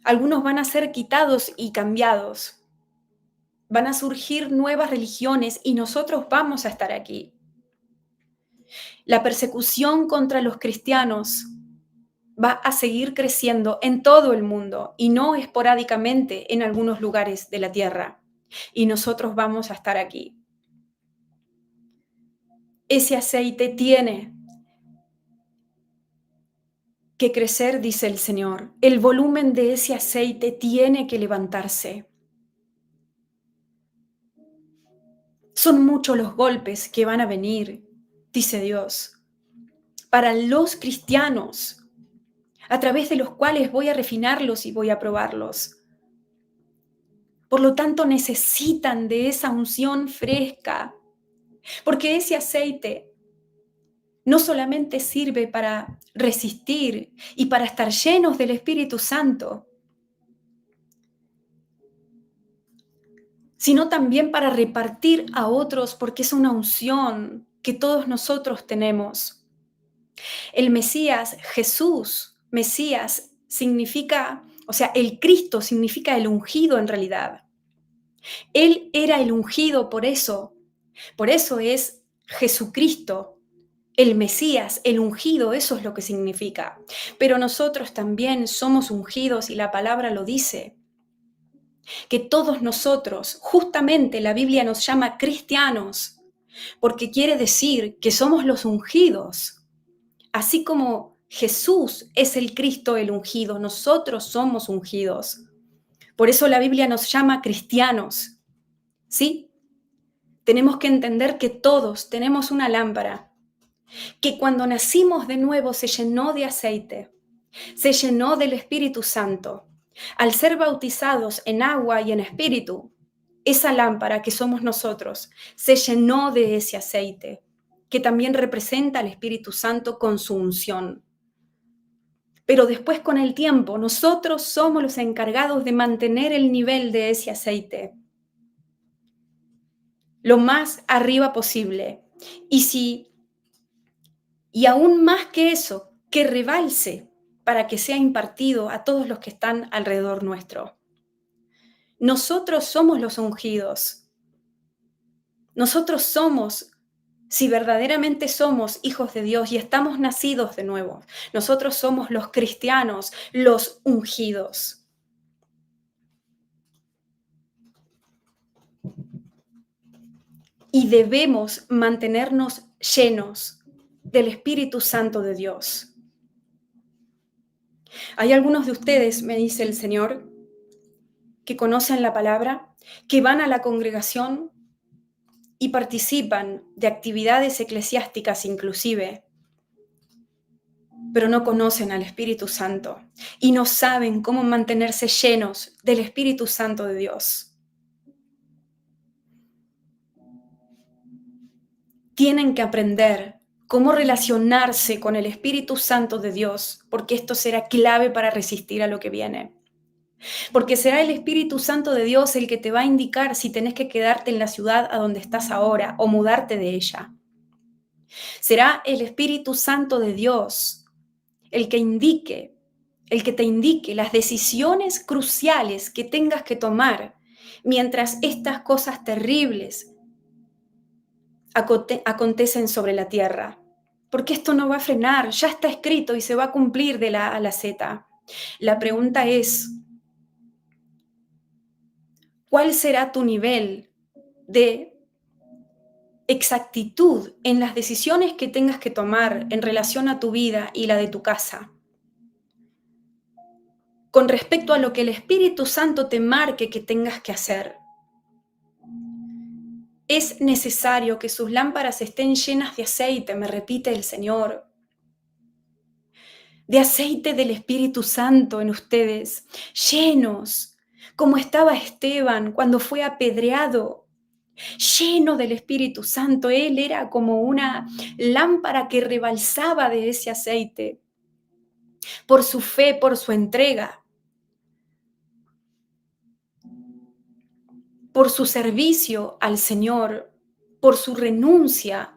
algunos van a ser quitados y cambiados. Van a surgir nuevas religiones y nosotros vamos a estar aquí. La persecución contra los cristianos va a seguir creciendo en todo el mundo y no esporádicamente en algunos lugares de la tierra. Y nosotros vamos a estar aquí. Ese aceite tiene que crecer, dice el Señor. El volumen de ese aceite tiene que levantarse. Son muchos los golpes que van a venir, dice Dios, para los cristianos, a través de los cuales voy a refinarlos y voy a probarlos. Por lo tanto, necesitan de esa unción fresca, porque ese aceite no solamente sirve para resistir y para estar llenos del Espíritu Santo, sino también para repartir a otros, porque es una unción que todos nosotros tenemos. El Mesías, Jesús, Mesías, significa, o sea, el Cristo significa el ungido en realidad. Él era el ungido, por eso es Jesucristo, el Mesías, el ungido, eso es lo que significa. Pero nosotros también somos ungidos y la palabra lo dice, que todos nosotros, justamente la Biblia nos llama cristianos, porque quiere decir que somos los ungidos. Así como Jesús es el Cristo, el ungido, nosotros somos ungidos. Por eso la Biblia nos llama cristianos, ¿sí? Tenemos que entender que todos tenemos una lámpara, que cuando nacimos de nuevo se llenó de aceite, se llenó del Espíritu Santo. Al ser bautizados en agua y en espíritu, esa lámpara que somos nosotros se llenó de ese aceite, que también representa al Espíritu Santo con su unción. Pero después, con el tiempo, nosotros somos los encargados de mantener el nivel de ese aceite lo más arriba posible. Y aún más que eso, que rebalse para que sea impartido a todos los que están alrededor nuestro. Nosotros somos los ungidos. Nosotros somos, si verdaderamente somos hijos de Dios y estamos nacidos de nuevo, nosotros somos los cristianos, los ungidos. Y debemos mantenernos llenos del Espíritu Santo de Dios. Hay algunos de ustedes, me dice el Señor, que conocen la palabra, que van a la congregación y participan de actividades eclesiásticas inclusive, pero no conocen al Espíritu Santo y no saben cómo mantenerse llenos del Espíritu Santo de Dios. Tienen que aprender cómo relacionarse con el Espíritu Santo de Dios, porque esto será clave para resistir a lo que viene. Porque será el Espíritu Santo de Dios el que te va a indicar si tenés que quedarte en la ciudad a donde estás ahora o mudarte de ella. Será el Espíritu Santo de Dios el que te indique las decisiones cruciales que tengas que tomar mientras estas cosas terribles acontecen sobre la tierra. Porque esto no va a frenar, ya está escrito y se va a cumplir de la A a la Z. La pregunta es, ¿cuál será tu nivel de exactitud en las decisiones que tengas que tomar en relación a tu vida y la de tu casa? Con respecto a lo que el Espíritu Santo te marque que tengas que hacer. Es necesario que sus lámparas estén llenas de aceite, me repite el Señor. De aceite del Espíritu Santo en ustedes, llenos, como estaba Esteban cuando fue apedreado, lleno del Espíritu Santo. Él era como una lámpara que rebalsaba de ese aceite, por su fe, por su entrega, por su servicio al Señor, por su renuncia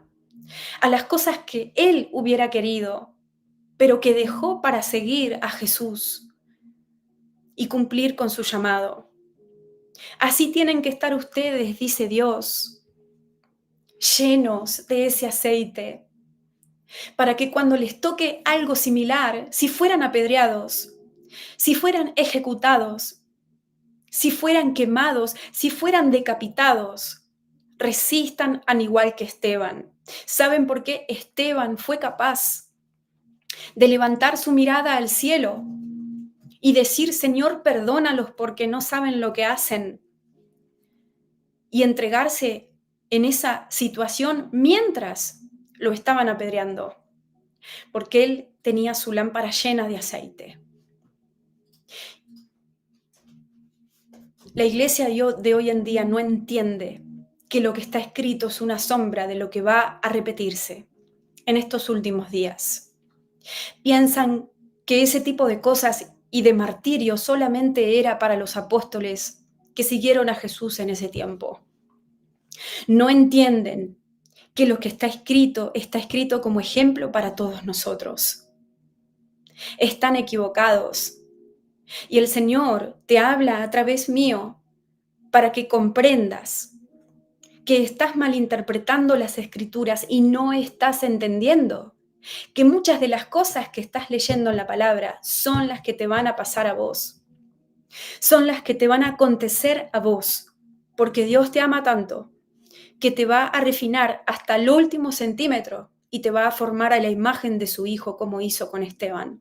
a las cosas que él hubiera querido, pero que dejó para seguir a Jesús y cumplir con su llamado. Así tienen que estar ustedes, dice Dios, llenos de ese aceite, para que cuando les toque algo similar, si fueran apedreados, si fueran ejecutados, si fueran quemados, si fueran decapitados, resistan al igual que Esteban. ¿Saben por qué Esteban fue capaz de levantar su mirada al cielo y decir, Señor, perdónalos porque no saben lo que hacen? Y entregarse en esa situación mientras lo estaban apedreando, porque él tenía su lámpara llena de aceite. La iglesia de hoy en día no entiende que lo que está escrito es una sombra de lo que va a repetirse en estos últimos días. Piensan que ese tipo de cosas y de martirio solamente era para los apóstoles que siguieron a Jesús en ese tiempo. No entienden que lo que está escrito como ejemplo para todos nosotros. Están equivocados. Y el Señor te habla a través mío para que comprendas que estás malinterpretando las escrituras y no estás entendiendo que muchas de las cosas que estás leyendo en la palabra son las que te van a pasar a vos, son las que te van a acontecer a vos, porque Dios te ama tanto que te va a refinar hasta el último centímetro y te va a formar a la imagen de su Hijo como hizo con Esteban.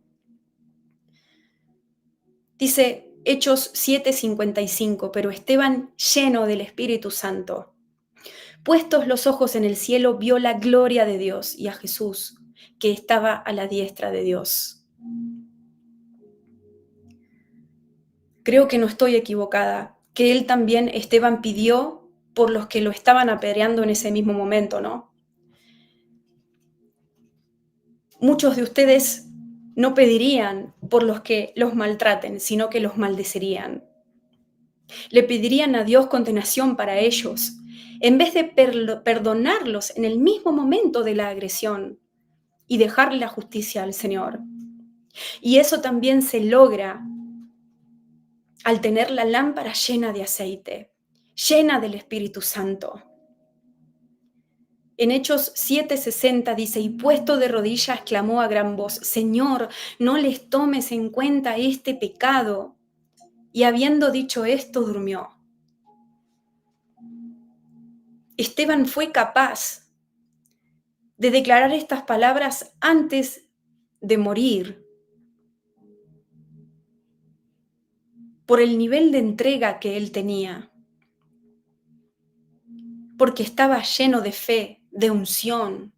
Dice Hechos 7:55, pero Esteban, lleno del Espíritu Santo, puestos los ojos en el cielo, vio la gloria de Dios y a Jesús, que estaba a la diestra de Dios. Creo que no estoy equivocada, que él también, Esteban, pidió por los que lo estaban apedreando en ese mismo momento, ¿no? Muchos de ustedes no pedirían por los que los maltraten, sino que los maldecirían. Le pedirían a Dios condenación para ellos, en vez de perdonarlos en el mismo momento de la agresión y dejarle la justicia al Señor. Y eso también se logra al tener la lámpara llena de aceite, llena del Espíritu Santo. En Hechos 7:60 dice, y puesto de rodillas clamó a gran voz, Señor, no les tomes en cuenta este pecado. Y habiendo dicho esto, durmió. Esteban fue capaz de declarar estas palabras antes de morir. por el nivel de entrega que él tenía, porque estaba lleno de fe, de unción.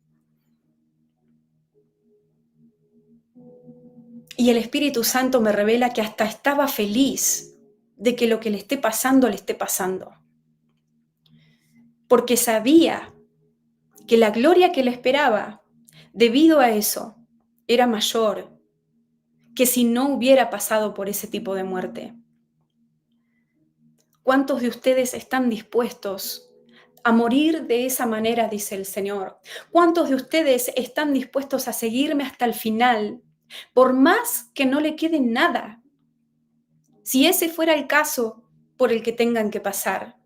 Y el Espíritu Santo me revela que hasta estaba feliz de que lo que le esté pasando, porque sabía que la gloria que le esperaba, debido a eso, era mayor que si no hubiera pasado por ese tipo de muerte. ¿Cuántos de ustedes están dispuestos a morir de esa manera, dice el Señor? ¿Cuántos de ustedes están dispuestos a seguirme hasta el final, por más que no le quede nada? Si ese fuera el caso por el que tengan que pasar.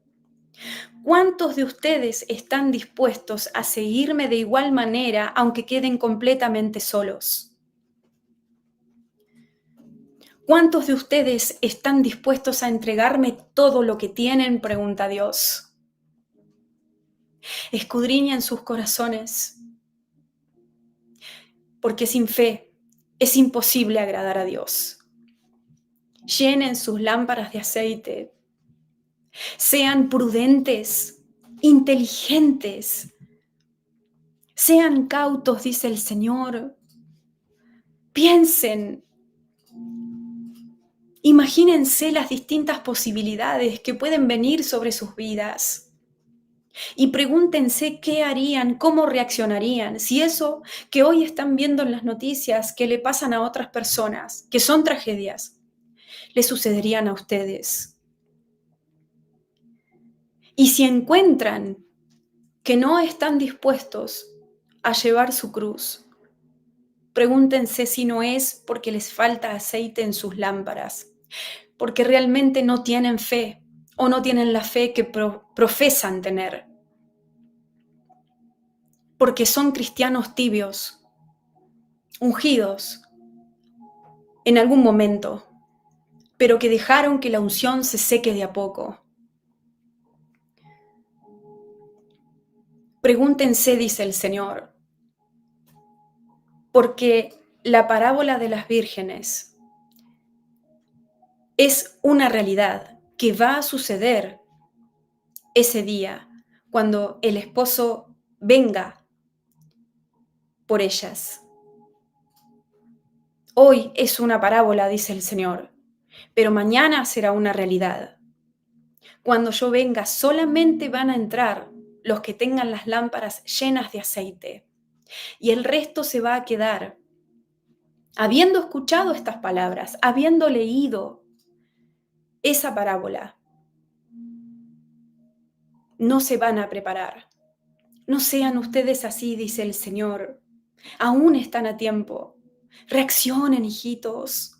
¿Cuántos de ustedes están dispuestos a seguirme de igual manera, aunque queden completamente solos? ¿Cuántos de ustedes están dispuestos a entregarme todo lo que tienen? Pregunta Dios. Escudriñen sus corazones, porque sin fe es imposible agradar a Dios. Llenen sus lámparas de aceite. Sean prudentes, inteligentes. Sean cautos, dice el Señor. Piensen. Imagínense las distintas posibilidades que pueden venir sobre sus vidas. Y pregúntense qué harían, cómo reaccionarían, si eso que hoy están viendo en las noticias que le pasan a otras personas, que son tragedias, le sucederían a ustedes. Y si encuentran que no están dispuestos a llevar su cruz, pregúntense si no es porque les falta aceite en sus lámparas, porque realmente no tienen fe o no tienen la fe que profesan tener, porque son cristianos tibios, ungidos en algún momento, pero que dejaron que la unción se seque de a poco. Pregúntense, dice el Señor, porque la parábola de las vírgenes es una realidad que va a suceder ese día, cuando el esposo venga por ellas. Hoy es una parábola, dice el Señor, pero mañana será una realidad. Cuando yo venga, solamente van a entrar los que tengan las lámparas llenas de aceite, y el resto se va a quedar. Habiendo escuchado estas palabras, habiendo leído esa parábola, no se van a preparar. No sean ustedes así, dice el Señor. Aún están a tiempo. Reaccionen, hijitos.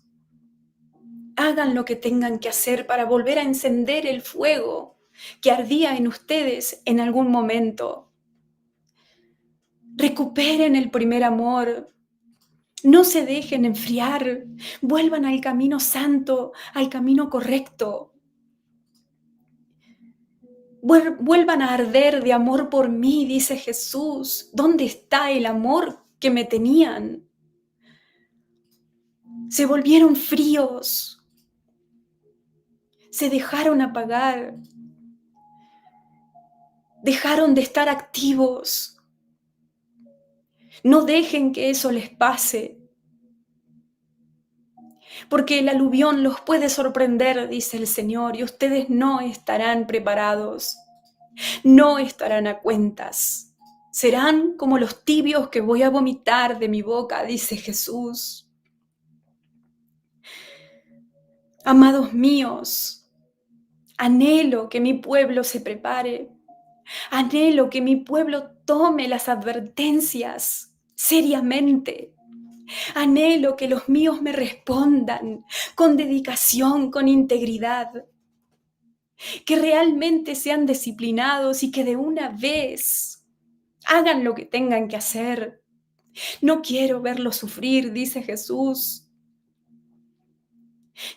Hagan lo que tengan que hacer para volver a encender el fuego que ardía en ustedes en algún momento. Recuperen el primer amor. No se dejen enfriar. Vuelvan al camino santo, al camino correcto. Vuelvan a arder de amor por mí, dice Jesús. ¿Dónde está el amor que me tenían? Se volvieron fríos. Se dejaron apagar. Dejaron de estar activos. No dejen que eso les pase. Porque el aluvión los puede sorprender, dice el Señor, y ustedes no estarán preparados. No estarán a cuentas. Serán como los tibios que voy a vomitar de mi boca, dice Jesús. Amados míos, anhelo que mi pueblo se prepare. Anhelo que mi pueblo tome las advertencias seriamente. Anhelo que los míos me respondan con dedicación, con integridad. Que realmente sean disciplinados y que de una vez hagan lo que tengan que hacer. No quiero verlos sufrir, dice Jesús.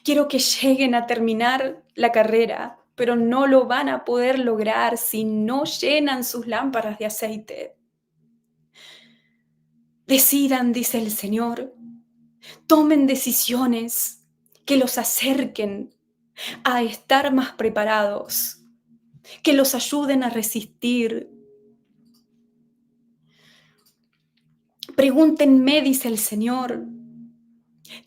Quiero que lleguen a terminar la carrera, pero no lo van a poder lograr si no llenan sus lámparas de aceite. Decidan, dice el Señor, tomen decisiones que los acerquen a estar más preparados, que los ayuden a resistir. Pregúntenme, dice el Señor,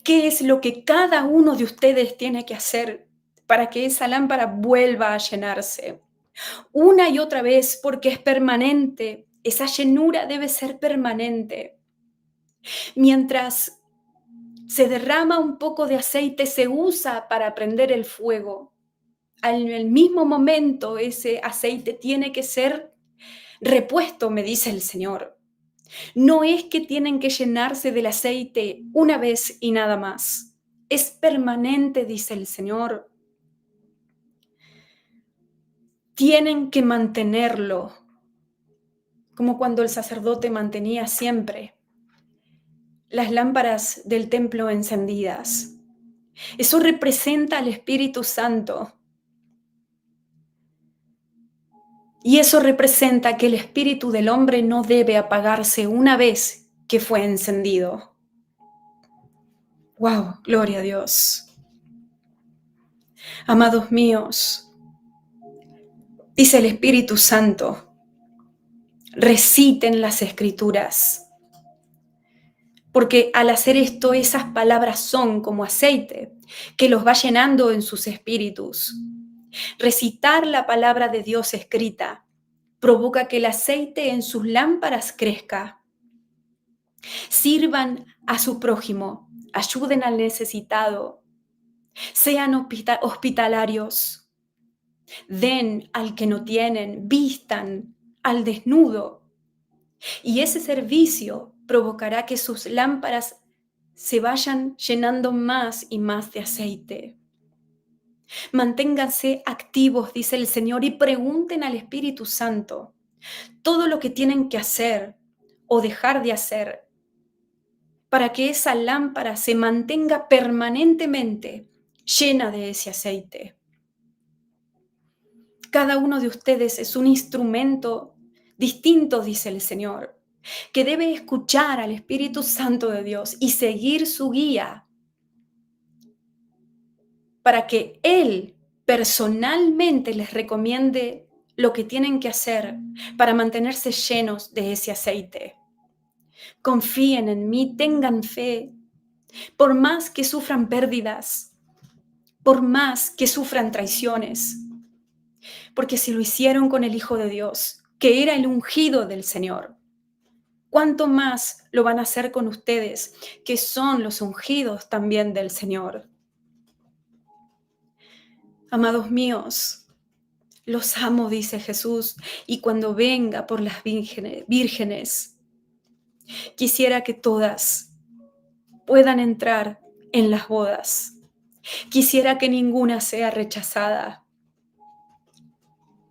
qué es lo que cada uno de ustedes tiene que hacer para que esa lámpara vuelva a llenarse. Una y otra vez, porque es permanente. Esa llenura debe ser permanente. Mientras se derrama un poco de aceite, se usa para prender el fuego. En el mismo momento, ese aceite tiene que ser repuesto, me dice el Señor. No es que tienen que llenarse del aceite una vez y nada más. Es permanente, dice el Señor. Tienen que mantenerlo, como cuando el sacerdote mantenía siempre las lámparas del templo encendidas. Eso representa al Espíritu Santo. Y eso representa que el espíritu del hombre no debe apagarse una vez que fue encendido. ¡Wow! Gloria a Dios. Amados míos, dice el Espíritu Santo, reciten las Escrituras, porque al hacer esto esas palabras son como aceite que los va llenando en sus espíritus. Recitar la palabra de Dios escrita provoca que el aceite en sus lámparas crezca. Sirvan a su prójimo, ayuden al necesitado, sean hospitalarios, den al que no tienen, vistan al desnudo. Y ese servicio provocará que sus lámparas se vayan llenando más y más de aceite. Manténganse activos, dice el Señor, y pregunten al Espíritu Santo todo lo que tienen que hacer o dejar de hacer para que esa lámpara se mantenga permanentemente llena de ese aceite. Cada uno de ustedes es un instrumento distinto, dice el Señor, que debe escuchar al Espíritu Santo de Dios y seguir su guía para que Él personalmente les recomiende lo que tienen que hacer para mantenerse llenos de ese aceite. Confíen en mí, tengan fe, por más que sufran pérdidas, por más que sufran traiciones, porque si lo hicieron con el Hijo de Dios, que era el ungido del Señor, ¿cuánto más lo van a hacer con ustedes, que son los ungidos también del Señor? Amados míos, los amo, dice Jesús, y cuando venga por las vírgenes, quisiera que todas puedan entrar en las bodas. Quisiera que ninguna sea rechazada,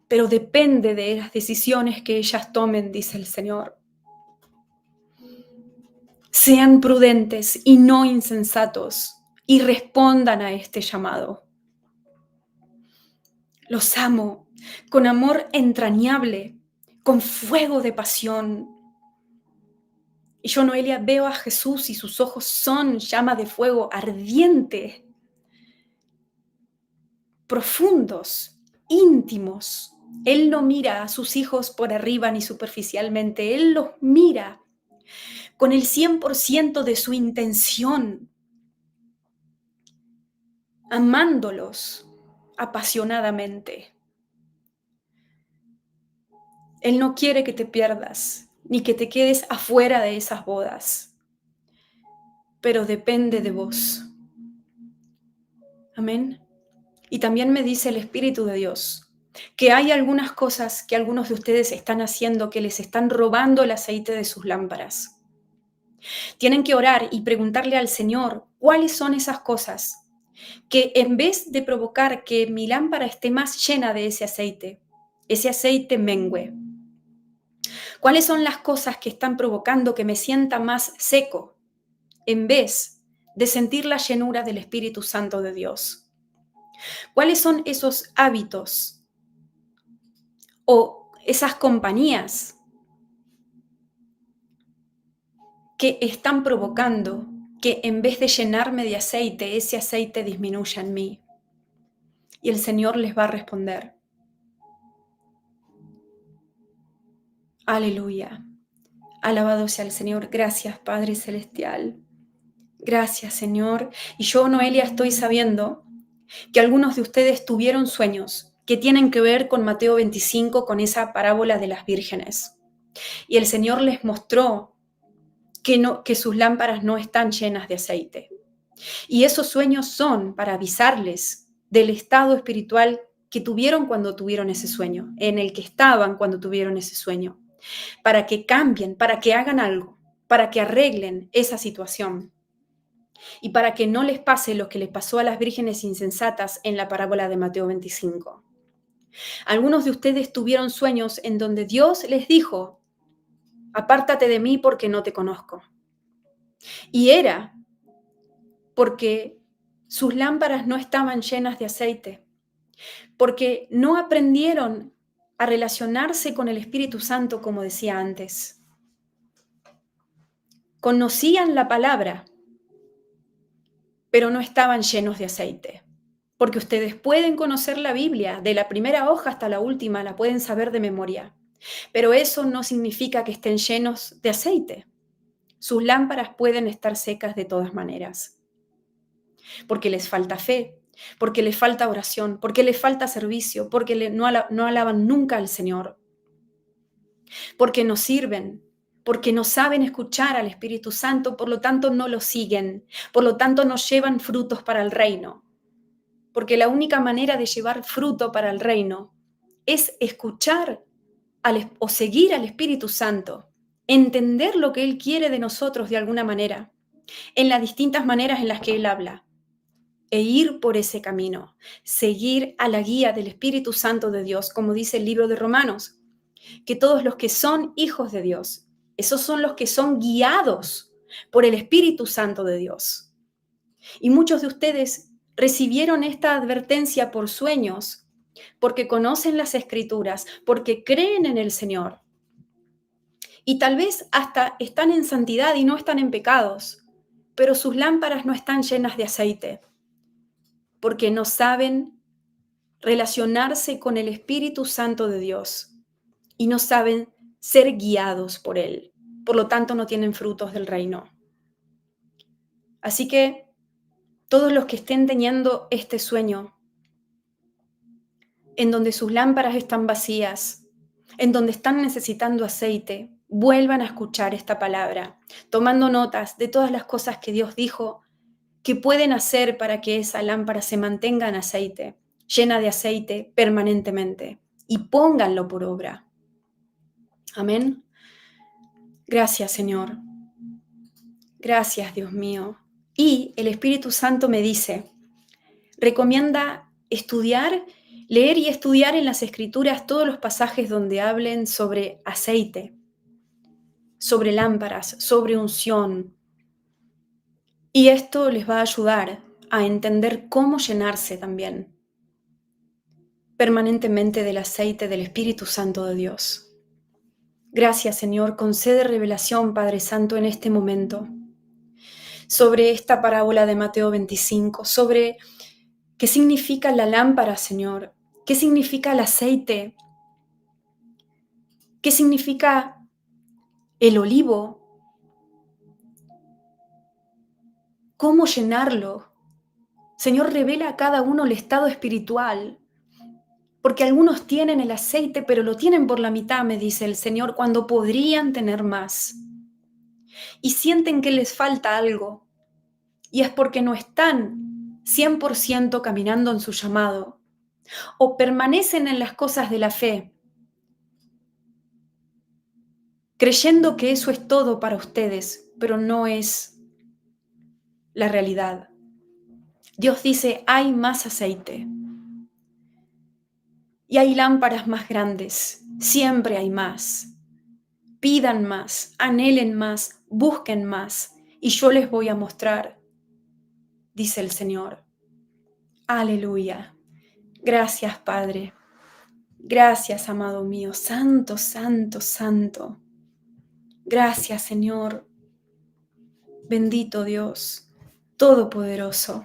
pero depende de las decisiones que ellas tomen, dice el Señor. Sean prudentes y no insensatos y respondan a este llamado. Los amo con amor entrañable, con fuego de pasión. Y yo, Noelia, veo a Jesús y sus ojos son llama de fuego ardiente, profundos, íntimos. Él no mira a sus hijos por arriba ni superficialmente, Él los mira con el 100% de su intención, amándolos apasionadamente. Él no quiere que te pierdas, ni que te quedes afuera de esas bodas, pero depende de vos. Amén. Y también me dice el Espíritu de Dios que hay algunas cosas que algunos de ustedes están haciendo que les están robando el aceite de sus lámparas. Tienen que orar y preguntarle al Señor cuáles son esas cosas que en vez de provocar que mi lámpara esté más llena de ese aceite mengüe. ¿Cuáles son las cosas que están provocando que me sienta más seco en vez de sentir la llenura del Espíritu Santo de Dios? ¿Cuáles son esos hábitos o esas compañías que están provocando que en vez de llenarme de aceite, ese aceite disminuya en mí? Y el Señor les va a responder. Aleluya. Alabado sea el Señor. Gracias, Padre Celestial. Gracias, Señor. Y yo, Noelia, estoy sabiendo que algunos de ustedes tuvieron sueños que tienen que ver con Mateo 25, con esa parábola de las vírgenes. Y el Señor les mostró que sus lámparas no están llenas de aceite. Y esos sueños son para avisarles del estado espiritual que tuvieron cuando tuvieron ese sueño, en el que estaban cuando tuvieron ese sueño, para que cambien, para que hagan algo, para que arreglen esa situación y para que no les pase lo que les pasó a las vírgenes insensatas en la parábola de Mateo 25. Algunos de ustedes tuvieron sueños en donde Dios les dijo, apártate de mí porque no te conozco. Y era porque sus lámparas no estaban llenas de aceite, porque no aprendieron a relacionarse con el Espíritu Santo, como decía antes. Conocían la palabra, pero no estaban llenos de aceite. Porque ustedes pueden conocer la Biblia, de la primera hoja hasta la última, la pueden saber de memoria. Pero eso no significa que estén llenos de aceite. Sus lámparas pueden estar secas de todas maneras. Porque les falta fe, porque les falta oración, porque les falta servicio, porque no alaban nunca al Señor, porque no sirven, porque no saben escuchar al Espíritu Santo, por lo tanto no lo siguen, por lo tanto no llevan frutos para el reino. Porque la única manera de llevar fruto para el reino es escuchar o seguir al Espíritu Santo, entender lo que Él quiere de nosotros de alguna manera, en las distintas maneras en las que Él habla, e ir por ese camino, seguir a la guía del Espíritu Santo de Dios, como dice el libro de Romanos, que todos los que son hijos de Dios, esos son los que son guiados por el Espíritu Santo de Dios. Y muchos de ustedes recibieron esta advertencia por sueños, porque conocen las Escrituras, porque creen en el Señor. Y tal vez hasta están en santidad y no están en pecados, pero sus lámparas no están llenas de aceite, porque no saben relacionarse con el Espíritu Santo de Dios y no saben ser guiados por Él. Por lo tanto, no tienen frutos del reino. Así que todos los que estén teniendo este sueño, en donde sus lámparas están vacías, en donde están necesitando aceite, vuelvan a escuchar esta palabra, tomando notas de todas las cosas que Dios dijo que pueden hacer para que esa lámpara se mantenga en aceite, llena de aceite permanentemente, y pónganlo por obra. Amén. Gracias, Señor. Gracias, Dios mío. Y el Espíritu Santo me dice, recomienda estudiar, leer y estudiar en las Escrituras todos los pasajes donde hablen sobre aceite, sobre lámparas, sobre unción. Y esto les va a ayudar a entender cómo llenarse también permanentemente del aceite del Espíritu Santo de Dios. Gracias, Señor. Concede revelación, Padre Santo, en este momento sobre esta parábola de Mateo 25, sobre qué significa la lámpara, Señor, qué significa el aceite, qué significa el olivo, cómo llenarlo. Señor, revela a cada uno el estado espiritual, porque algunos tienen el aceite, pero lo tienen por la mitad, me dice el Señor, cuando podrían tener más. Y sienten que les falta algo, y es porque no están 100% caminando en su llamado, o permanecen en las cosas de la fe, creyendo que eso es todo para ustedes, pero no es la realidad. Dios dice, hay más aceite y hay lámparas más grandes, siempre hay más. Pidan más, anhelen más, busquen más, y yo les voy a mostrar, dice el Señor. Aleluya. Gracias, Padre. Gracias, amado mío. Santo, santo, santo. Gracias, Señor. Bendito Dios, todopoderoso.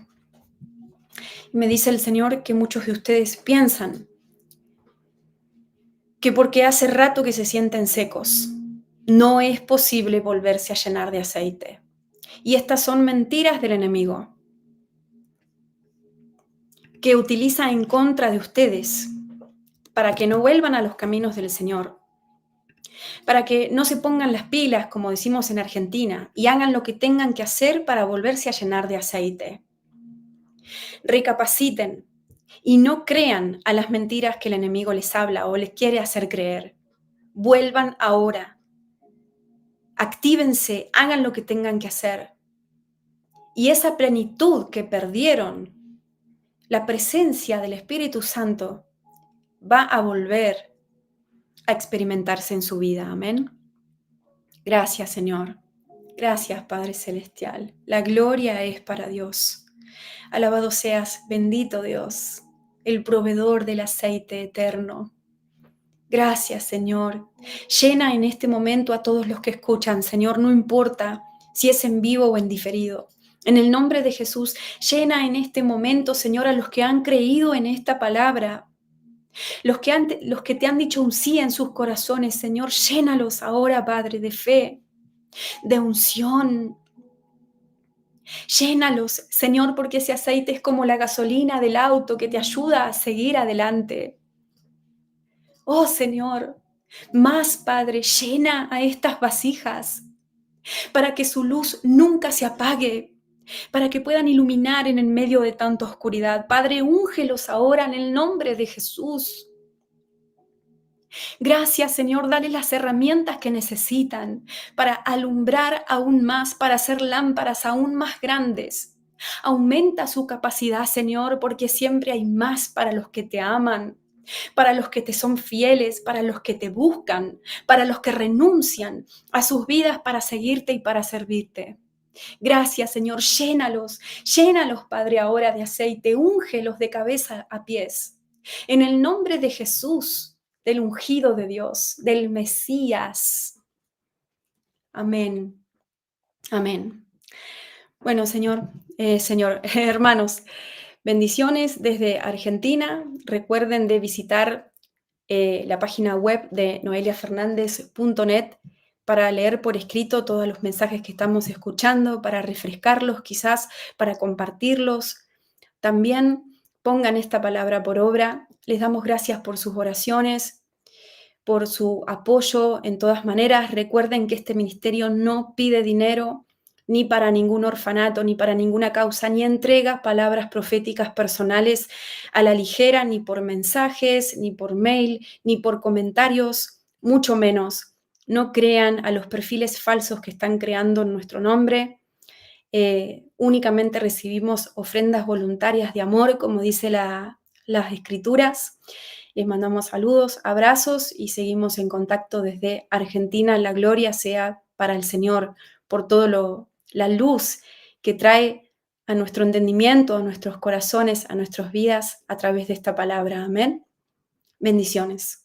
Me dice el Señor que muchos de ustedes piensan que porque hace rato que se sienten secos, no es posible volverse a llenar de aceite. Y estas son mentiras del enemigo que utiliza en contra de ustedes para que no vuelvan a los caminos del Señor, para que no se pongan las pilas, como decimos en Argentina, y hagan lo que tengan que hacer para volverse a llenar de aceite. Recapaciten y no crean a las mentiras que el enemigo les habla o les quiere hacer creer. Vuelvan ahora, actívense, hagan lo que tengan que hacer. Y esa plenitud que perdieron, la presencia del Espíritu Santo, va a volver a experimentarse en su vida. Amén. Gracias, Señor. Gracias, Padre Celestial. La gloria es para Dios. Alabado seas, bendito Dios, el proveedor del aceite eterno. Gracias, Señor. Llena en este momento a todos los que escuchan, Señor, no importa si es en vivo o en diferido. En el nombre de Jesús, llena en este momento, Señor, a los que han creído en esta palabra, los que te han dicho un sí en sus corazones, Señor, llénalos ahora, Padre, de fe, de unción. Llénalos, Señor, porque ese aceite es como la gasolina del auto que te ayuda a seguir adelante. Oh, Señor, más, Padre, llena a estas vasijas para que su luz nunca se apague, para que puedan iluminar en el medio de tanta oscuridad. Padre, úngelos ahora en el nombre de Jesús. Gracias, Señor, dale las herramientas que necesitan para alumbrar aún más, para hacer lámparas aún más grandes. Aumenta su capacidad, Señor, porque siempre hay más para los que te aman, para los que te son fieles, para los que te buscan, para los que renuncian a sus vidas para seguirte y para servirte. Gracias, Señor, llénalos, llénalos, Padre, ahora de aceite, úngelos de cabeza a pies. En el nombre de Jesús, del ungido de Dios, del Mesías. Amén. Amén. Bueno, Señor, hermanos, bendiciones desde Argentina. Recuerden de visitar la página web de noeliafernandez.net para leer por escrito todos los mensajes que estamos escuchando, para refrescarlos quizás, para compartirlos. También pongan esta palabra por obra. Les damos gracias por sus oraciones, por su apoyo en todas maneras. Recuerden que este ministerio no pide dinero ni para ningún orfanato, ni para ninguna causa, ni entrega palabras proféticas personales a la ligera, ni por mensajes, ni por mail, ni por comentarios, mucho menos. No crean a los perfiles falsos que están creando en nuestro nombre. Únicamente recibimos ofrendas voluntarias de amor, como dice las Escrituras. Les mandamos saludos, abrazos y seguimos en contacto desde Argentina. La gloria sea para el Señor por todo la luz que trae a nuestro entendimiento, a nuestros corazones, a nuestras vidas a través de esta palabra. Amén. Bendiciones.